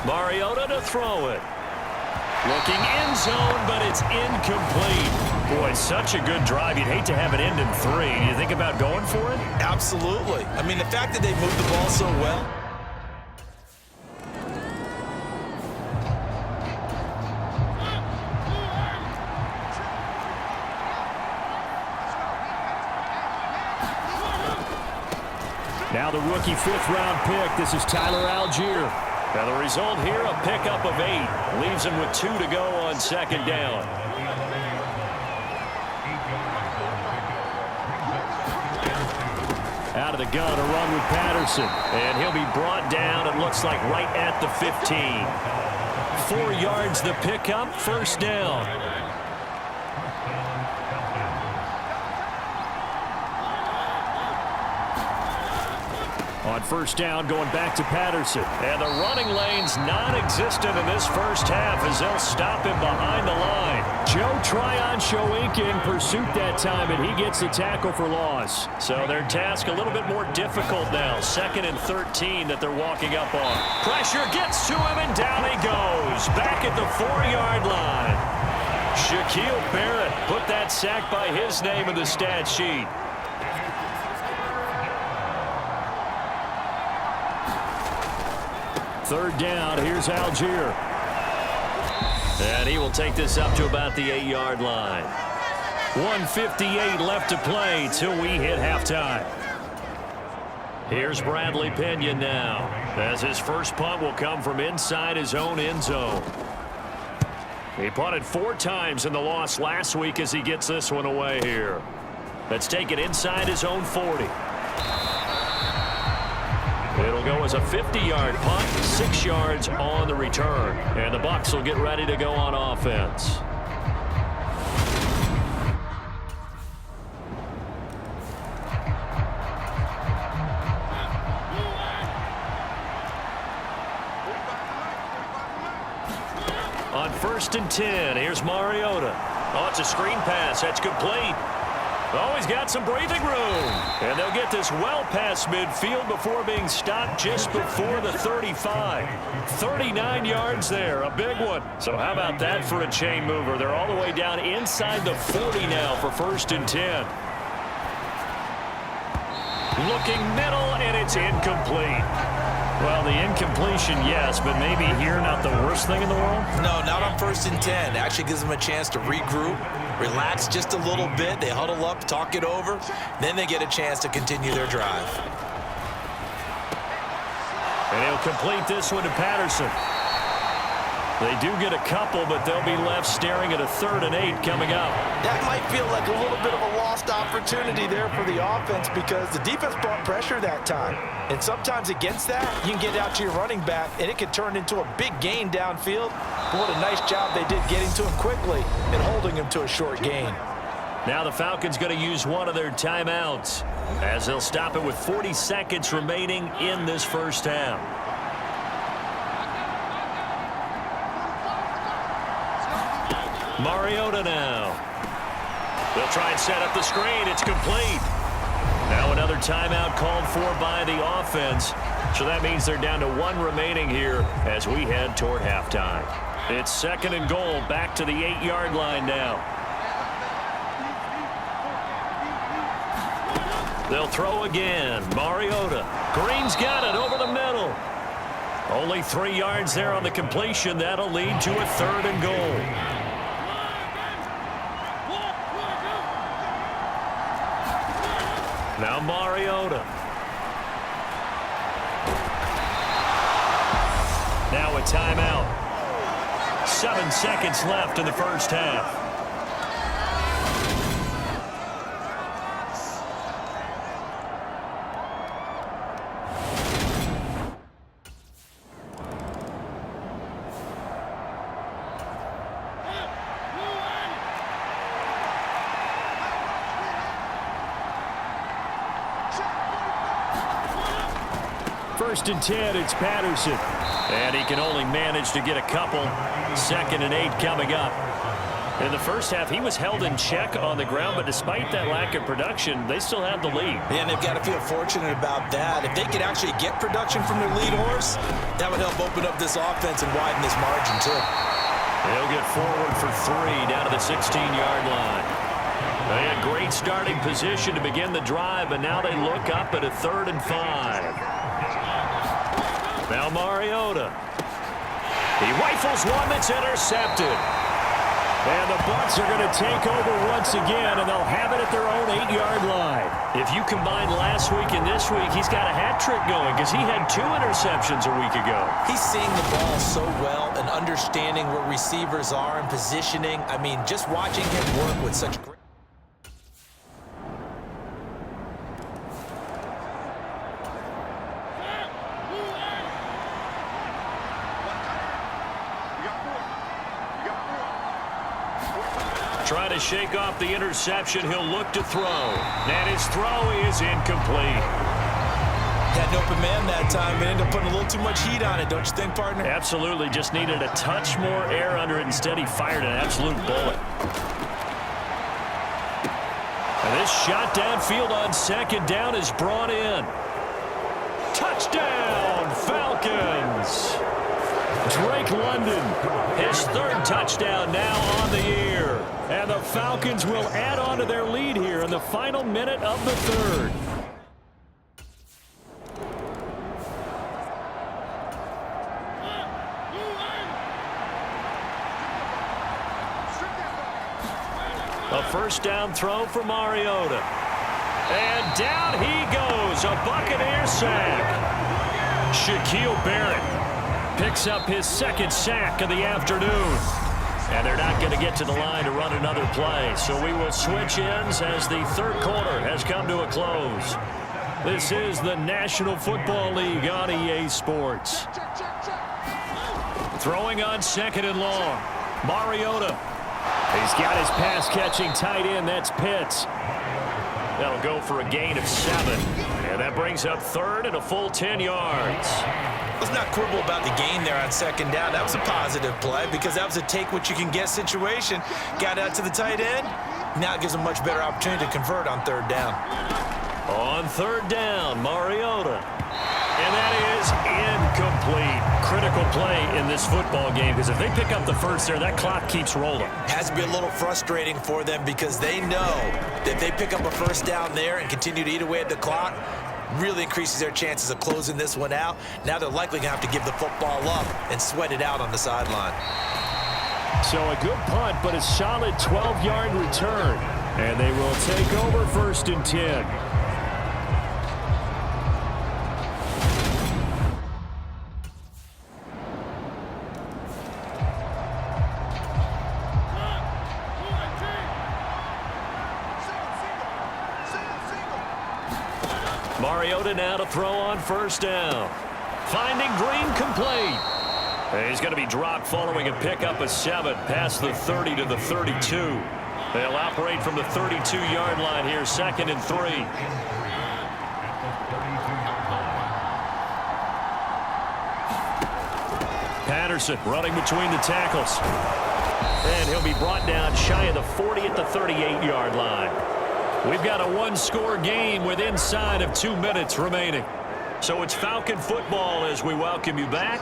Mariota to throw it. Looking end zone, but it's incomplete. Boy, such a good drive. You'd hate to have it end in 3. Do you think about going for it? Absolutely. I mean, the fact that they moved the ball so well. Now the rookie 5th-round pick. This is Tyler Algier. Now the result here, a pickup of 8. Leaves him with 2 to go on 2nd down. Out of the gun, a run with Patterson. And he'll be brought down, it looks like, right at the 15. 4 yards the pickup, 1st down. On 1st down, going back to Patterson. And the running lane's non-existent in this 1st half as they'll stop him behind the line. Joe Tryon-Shoyinka in pursuit that time, and he gets the tackle for loss. So their task a little bit more difficult now. 2nd and 13 that they're walking up on. Pressure gets to him, and down he goes. Back at the 4-yard line. Shaquille Barrett put that sack by his name in the stat sheet. Third down, here's Algier. And he will take this up to about the 8-yard line. 1:58 left to play till we hit halftime. Here's Bradley Pinion now, as his first punt will come from inside his own end zone. He punted 4 times in the loss last week as he gets this one away here. Let's take it inside his own 40. It'll go as a 50-yard punt, 6 yards on the return. And the Bucs will get ready to go on offense. On 1st and 10, here's Mariota. Oh, it's a screen pass. That's complete. Oh, he's got some breathing room. And they'll get this well past midfield before being stopped just before the 35. 39 yards there, a big one. So how about that for a chain mover? They're all the way down inside the 40 now for 1st and 10. Looking middle, and it's incomplete. Well, the incompletion, yes, but maybe here not the worst thing in the world? No, not on 1st and 10. Actually gives them a chance to regroup, relax just a little bit. They huddle up, talk it over. Then they get a chance to continue their drive. And he'll complete this one to Patterson. They do get a couple, but they'll be left staring at a 3rd and 8 coming up. That might feel like a little bit of a lost opportunity there for the offense because the defense brought pressure that time. And sometimes against that, you can get out to your running back, and it can turn into a big gain downfield. But what a nice job they did getting to him quickly and holding him to a short gain. Now the Falcons going to use one of their timeouts as they'll stop it with 40 seconds remaining in this 1st half. Mariota now. They'll try and set up the screen. It's complete. Now another timeout called for by the offense. So that means they're down to 1 remaining here as we head toward halftime. It's 2nd and goal, back to the 8-yard line now. They'll throw again. Mariota. Green's got it over the middle. Only 3 yards there on the completion. That'll lead to a 3rd and goal. Now Mariota. Now a timeout. 7 seconds left in the 1st half. First and 10, it's Patterson. And he can only manage to get a couple. 2nd and 8 coming up. In the first half, he was held in check on the ground, but despite that lack of production, they still have the lead. Yeah, and they've got to feel fortunate about that. If they could actually get production from their lead horse, that would help open up this offense and widen this margin, too. They'll get forward for 3 down to the 16-yard line. They had great starting position to begin the drive, but now they look up at a 3rd and 5. Now Mariota. He rifles one that's intercepted. And the Bucs are going to take over once again, and they'll have it at their own 8-yard line. If you combine last week and this week, he's got a hat trick going because he had 2 interceptions a week ago. He's seeing the ball so well and understanding where receivers are and positioning. I mean, just watching him work with such great... Trying to shake off the interception, he'll look to throw. And his throw is incomplete. Had an open man that time, but ended up putting a little too much heat on it, don't you think, partner? Absolutely, just needed a touch more air under it. Instead, he fired an absolute bullet. And this shot downfield on 2nd down is brought in. Touchdown, Falcons! Drake London, his 3rd touchdown now on the year. And the Falcons will add on to their lead here in the final minute of the 3rd. A 1st down throw for Mariota. And down he goes, a Buccaneer sack. Shaquille Barrett picks up his 2nd sack of the afternoon. And they're not going to get to the line to run another play. So we will switch ends as the 3rd quarter has come to a close. This is the National Football League on EA Sports. Throwing on 2nd and long. Mariota. He's got his pass-catching tight end. That's Pitts. That'll go for a gain of 7. And that brings up 3rd and a full 10 yards. Let's not quibble about the gain there on 2nd down. That was a positive play because that was a take-what-you-can-get situation. Got out to the tight end. Now it gives them a much better opportunity to convert on 3rd down. On 3rd down, Mariota. And that is incomplete. Critical play in this football game because if they pick up the 1st there, that clock keeps rolling. Has to be a little frustrating for them because they know that if they pick up a 1st down there and continue to eat away at the clock, really increases their chances of closing this one out. Now they're likely going to have to give the football up and sweat it out on the sideline. So a good punt, but a solid 12-yard return. And they will take over 1st and 10. Mariota now to throw on 1st down. Finding Green complete. He's going to be dropped following a pickup of 7 past the 30 to the 32. They'll operate from the 32-yard line here, 2nd and 3. Patterson running between the tackles. And he'll be brought down shy of the 40 at the 38-yard line. We've got a 1-score game with inside of 2 minutes remaining. So it's Falcon football as we welcome you back.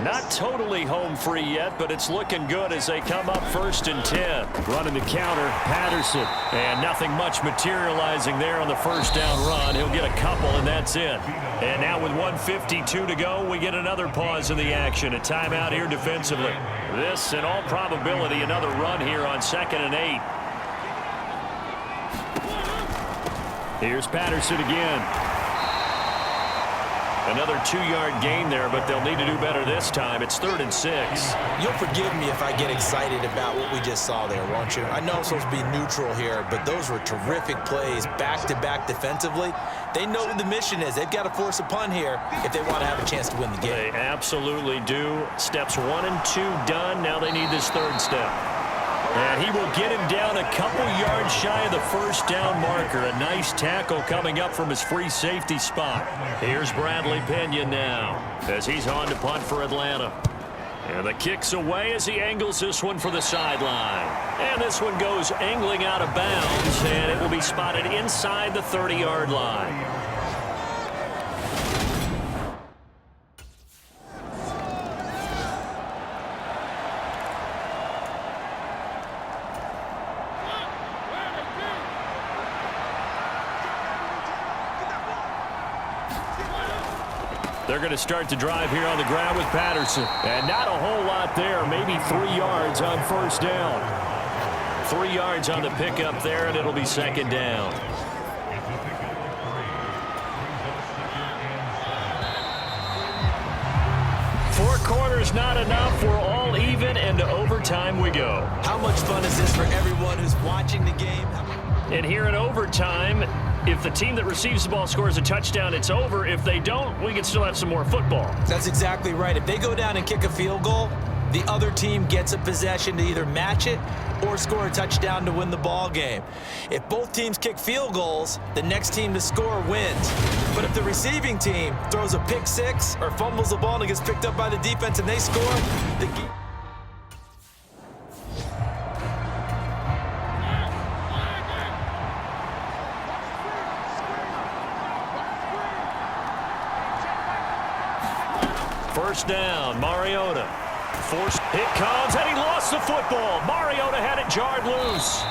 Not totally home free yet, but it's looking good as they come up 1st and 10. Running the counter, Patterson. And nothing much materializing there on the 1st down run. He'll get a couple, and that's it. And now with 1:52 to go, we get another pause in the action. A timeout here defensively. This, in all probability, another run here on 2nd and 8. Here's Patterson again. Another 2-yard gain there, but they'll need to do better this time. It's 3rd and 6. You'll forgive me if I get excited about what we just saw there, won't you? I know I'm supposed to be neutral here, but those were terrific plays back-to-back defensively. They know what the mission is. They've got to force a punt here if they want to have a chance to win the game. They absolutely do. Steps 1 and 2 done. Now they need this 3rd step. And he will get him down a couple yards shy of the 1st down marker. A nice tackle coming up from his free safety spot. Here's Bradley Pinion now as he's on to punt for Atlanta. And the kick's away as he angles this one for the sideline. And this one goes angling out of bounds, and it will be spotted inside the 30-yard line. They're going to start the drive here on the ground with Patterson. And not a whole lot there, maybe 3 yards on first down. 3 yards on the pickup there, and it'll be second down. Four quarters not enough. We're all even, and to overtime we go. How much fun is this for everyone who's watching the game? And here in overtime, if the team that receives the ball scores a touchdown, it's over. If they don't, we can still have some more football. That's exactly right. If they go down and kick a field goal, the other team gets a possession to either match it or score a touchdown to win the ball game. If both teams kick field goals, the next team to score wins. But if the receiving team throws a pick six or fumbles the ball and it gets picked up by the defense and they score, the first down, Mariota. Forced, it comes, and he lost the football. Mariota had it jarred loose.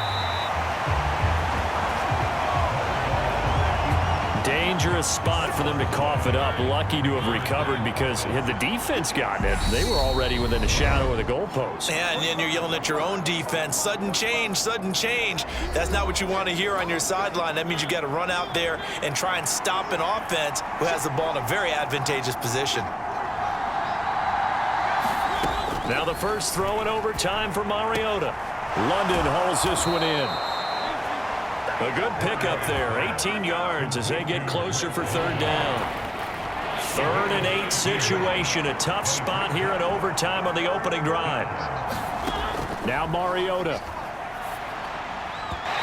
Dangerous spot for them to cough it up. Lucky to have recovered, because had the defense gotten it, they were already within a shadow of the goalpost. Yeah, and then you're yelling at your own defense. Sudden change, sudden change. That's not what you want to hear on your sideline. That means you got to run out there and try and stop an offense who has the ball in a very advantageous position. Now the first throw in overtime for Mariota. London hauls this one in. A good pickup there, 18 yards as they get closer for third down. 3rd and 8 situation, a tough spot here in overtime on the opening drive. Now Mariota.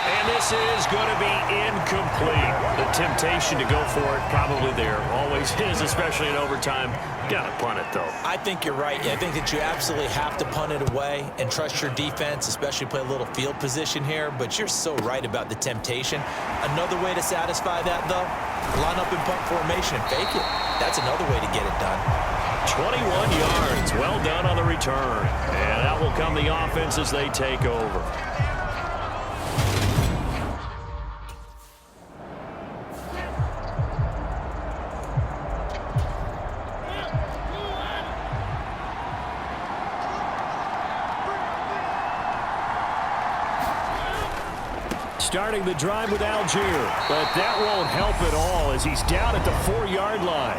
And this is going to be incomplete. The temptation to go for it probably there. Always is, especially in overtime. Got to punt it, though. I think you're right. I think that you absolutely have to punt it away and trust your defense, especially play a little field position here. But you're so right about the temptation. Another way to satisfy that, though, line up in punt formation and fake it. That's another way to get it done. 21 yards. Well done on the return. And that will come the offense as they take over. Starting the drive with Algier, but that won't help at all as he's down at the 4-yard line.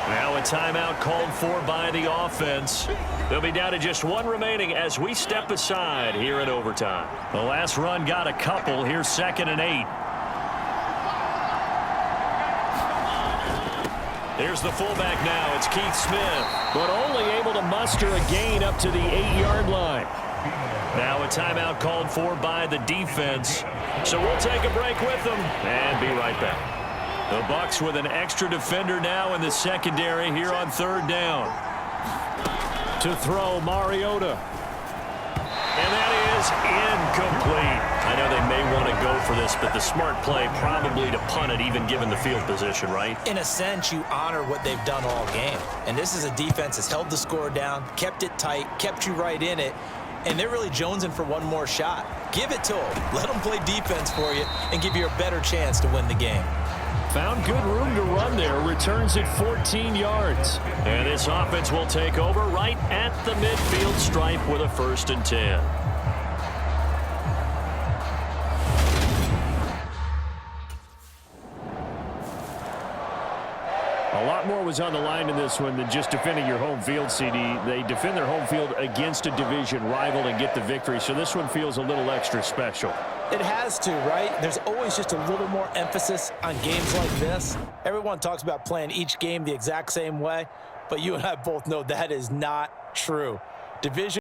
Now a timeout called for by the offense. They'll be down to just one remaining as we step aside here in overtime. The last run got a couple. Here's 2nd and 8. Here's the fullback now. It's Keith Smith, but only able to muster a gain up to the 8-yard line. Now a timeout called for by the defense. So we'll take a break with them and be right back. The Bucs with an extra defender now in the secondary here on 3rd down. To throw, Mariota. And that is incomplete. I know they may want to go for this, but the smart play probably to punt it, even given the field position, right? In a sense, you honor what they've done all game. And this is a defense that's held the score down, kept it tight, kept you right in it. And they're really jonesing for one more shot. Give it to them. Let them play defense for you and give you a better chance to win the game. Found good room to run there. Returns at 14 yards. And this offense will take over right at the midfield stripe with a 1st and 10. A lot more was on the line in this one than just defending your home field, CD. They defend their home field against a division rival and get the victory, so this one feels a little extra special. It has to, right? There's always just a little more emphasis on games like this. Everyone talks about playing each game the exact same way, but you and I both know that is not true. Division